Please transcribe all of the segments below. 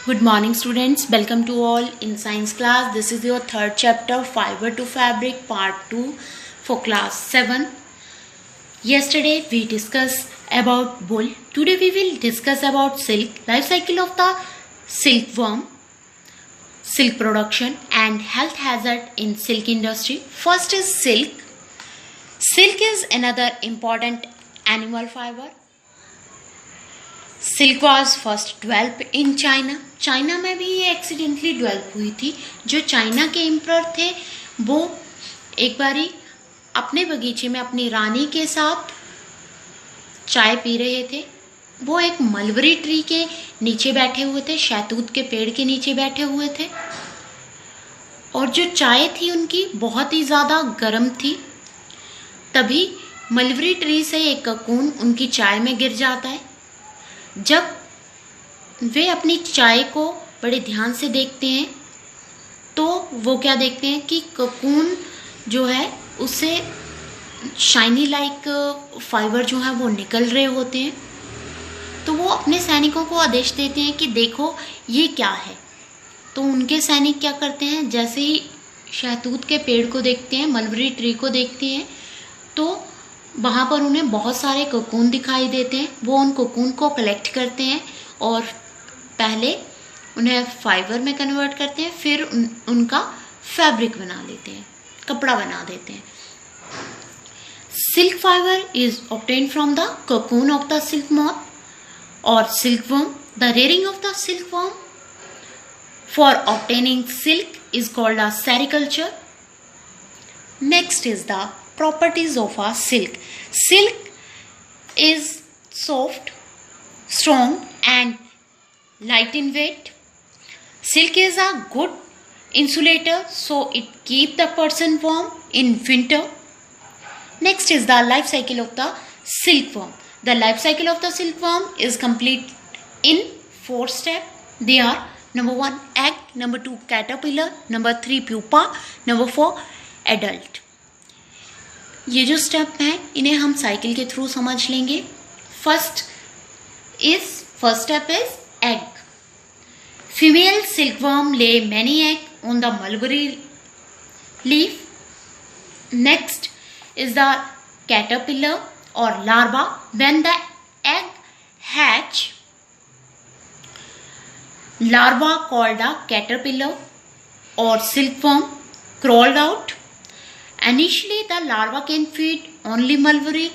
Good morning students, welcome to all in science class. This is your third chapter fiber to fabric part 2 for class 7. Yesterday we discussed about wool. Today we will discuss about silk, life cycle of the silkworm, silk production and health hazard in silk industry. First is silk. Silk is another important animal fiber. Silk was first develop in China. China में भी ये accidentally develop हुई थी. जो China के emperor थे वो एक बारी अपने बगीचे में अपनी रानी के साथ चाय पी रहे थे. वो एक मलबरी ट्री के नीचे बैठे हुए थे, शहतूत के पेड़ के नीचे बैठे हुए थे और जो चाय थी उनकी बहुत ही ज़्यादा गर्म थी. तभी मलबरी ट्री से एक ककून उनकी चाय में गिर जाता है. जब वे अपनी चाय को बड़े ध्यान से देखते हैं तो वो क्या देखते हैं कि ककून जो है उससे शाइनी लाइक फाइबर जो है वो निकल रहे होते हैं. तो वो अपने सैनिकों को आदेश देते हैं कि देखो ये क्या है. तो उनके सैनिक क्या करते हैं, जैसे ही शहतूत के पेड़ को देखते हैं, मलबरी ट्री को देखते हैं, तो वहाँ पर उन्हें बहुत सारे कोकून दिखाई देते हैं. वो उन कोकून को कलेक्ट करते हैं और पहले उन्हें फाइबर में कन्वर्ट करते हैं, फिर उनका फैब्रिक बना लेते हैं, कपड़ा बना देते हैं. Silk fibre is obtained from the cocoon of the silk moth और silkworm. The rearing of the silkworm for obtaining silk is called a sericulture. Next is the properties of a silk. Silk is soft, strong and light in weight. Silk is a good insulator, so it keep the person warm in winter. Next is the life cycle of the silkworm. The life cycle of the silkworm is complete in 4 steps. They are number 1 egg, number 2 caterpillar, number 3 pupa, number 4 adult. ये जो step हैं इन्हें हम cycle के through समझ लेंगे. First step is egg. Female silkworm lay many egg on the mulberry leaf. Next is the caterpillar और larva. When the egg hatch, larva called a caterpillar or silkworm crawled out. Initially the larva can feed only mulberry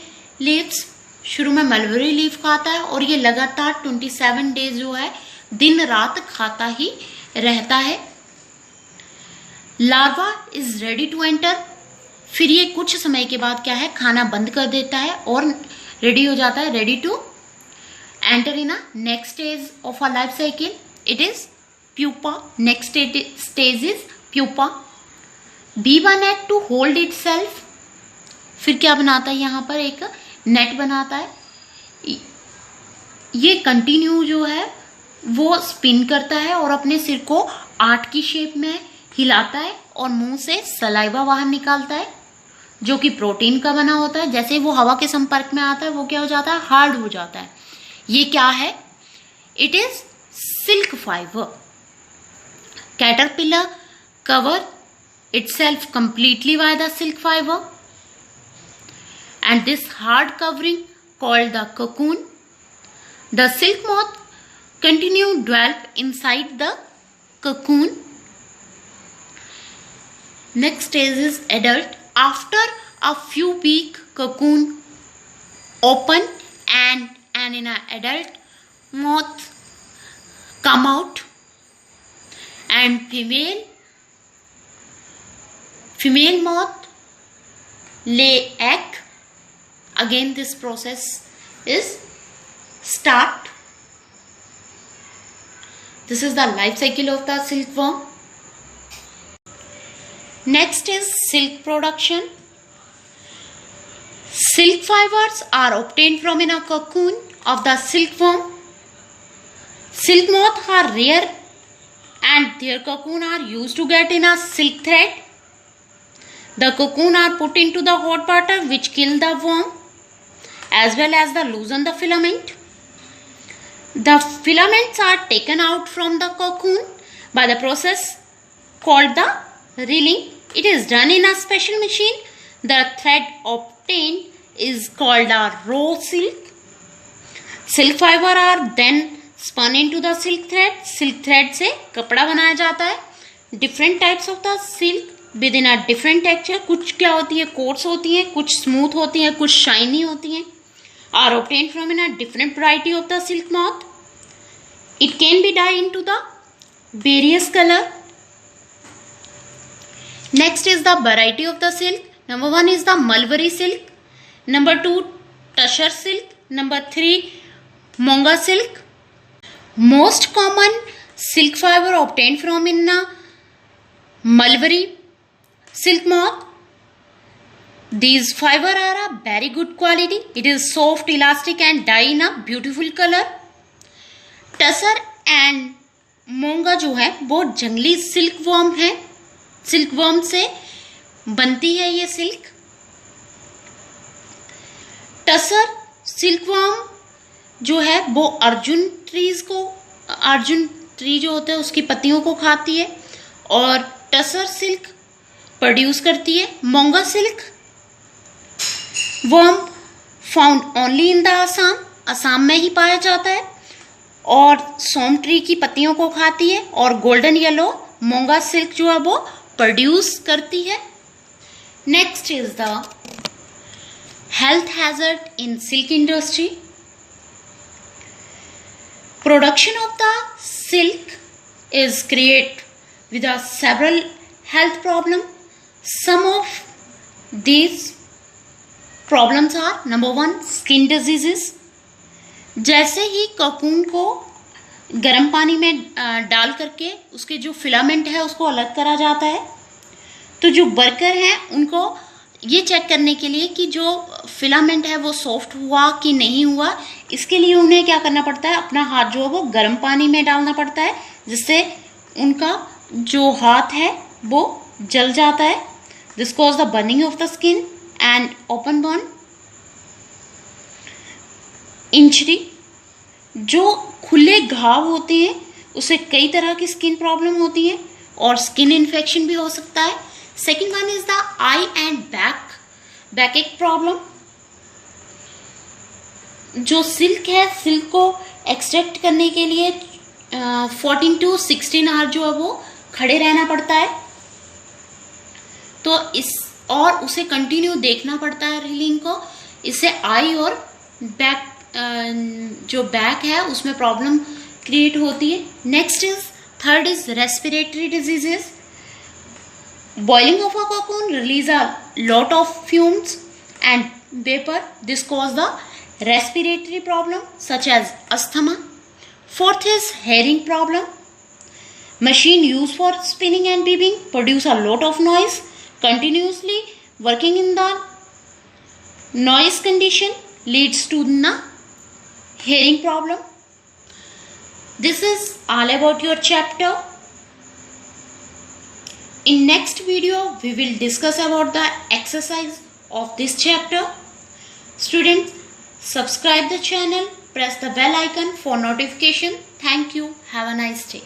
leaves. शुरू में mulberry leaf खाता है और ये लगातार 27 days जो है दिन रात खाता ही रहता है. Larva is ready to enter. फिर ये कुछ समय के बाद क्या है, खाना बंद कर देता है और रेडी हो जाता है, ready to enter in a next stage of a life cycle. It is pupa. Next stage is pupa. Weave a net to hold itself. फिर क्या बनाता है, यहाँ पर एक नेट बनाता है. ये कंटिन्यू जो है वो स्पिन करता है और अपने सिर को 8 की शेप में हिलाता है और मुंह से सलाइवा बाहर निकालता है जो कि प्रोटीन का बना होता है. जैसे वो हवा के संपर्क में आता है वो क्या हो जाता है, हार्ड हो जाता है. ये क्या है, it is silk fibre. Caterpillar cover itself completely by the silk fiber and this hard covering called the cocoon. The silk moth continue develop inside the cocoon. Next stage is adult. After a few weeks cocoon open and in an adult moth come out and female moth lay egg. Again this process is start. This is the life cycle of the silkworm. Next is silk production. Silk fibers are obtained from in a cocoon of the silkworm. Silk moths are rare and their cocoon are used to get in a silk thread. The cocoon are put into the hot water which kill the worm as well as the loosen the filament. The filaments are taken out from the cocoon by the process called the reeling. It is done in a special machine. The thread obtained is called a raw silk. Silk fiber are then spun into the silk thread. Silk thread से कपड़ा बनाया जाता है. Different types of the silk within a different texture. कुछ क्या होती है, coarse होती हैं, कुछ smooth होती हैं, कुछ shiny होती हैं. Are obtained from in a different variety of the silk moth. It can be dyed into the various color. Next is the variety of the silk. Number 1 is the mulberry silk. Number 2 tussar silk. Number 3 monga silk. Most common silk fiber obtained from in a mulberry silk moth. These fiber are a very good quality. It is soft, elastic and dye in a beautiful color. Tasar and muga जो है वो जंगली silk worm है. Silk worm से बनती है ये silk. Tussar silk worm जो है वो अर्जुन ट्री जो होता है उसकी पत्तियों को खाती है और टसर सिल्क प्रोड्यूस करती है. Muga silk worm found only in the Assam में ही पाया जाता है और सोम ट्री की पत्तियों को खाती है और गोल्डन येलो मोंगा सिल्क जो है वो प्रोड्यूस करती है. Next is the health hazard in silk industry. Production of the silk is create with several health problem. Some of these problems are number 1 skin diseases. जैसे ही कोकून को गर्म पानी में डाल करके उसके जो फिलामेंट है उसको अलग करा जाता है तो जो वर्कर हैं उनको ये चेक करने के लिए कि जो फिलामेंट है वो सॉफ्ट हुआ कि नहीं हुआ, इसके लिए उन्हें क्या करना पड़ता है, अपना हाथ जो है वो गर्म पानी में डालना पड़ता है जिससे उनका जो हाथ है वो जल जाता है. This cause the burning of the skin and open burn injury. जो खुले घाव होते हैं उसे कई तरह की स्किन प्रॉब्लम होती है और स्किन इन्फेक्शन भी हो सकता है. Second one is the I and back एक प्रॉब्लम. जो सिल्क है, सिल्क को एक्सट्रैक्ट करने के लिए 14 to 16 आवर जो है वो खड़े रहना पड़ता है तो और उसे कंटिन्यू देखना पड़ता है रीलिंग को. इससे आई और बैक जो बैक है उसमें प्रॉब्लम क्रिएट होती है. Next is third is respiratory diseases. Boiling of a cocoon release a lot of fumes and vapour. This cause the respiratory problem such as asthma. Fourth is hearing problem. Machine use for spinning and weaving produce a lot of noise. Continuously working in the noise condition leads to the hearing problem. This is all about your chapter. In next video we will discuss about the exercise of this chapter. Students, subscribe the channel, press the bell icon for notification. Thank you. Have a nice day.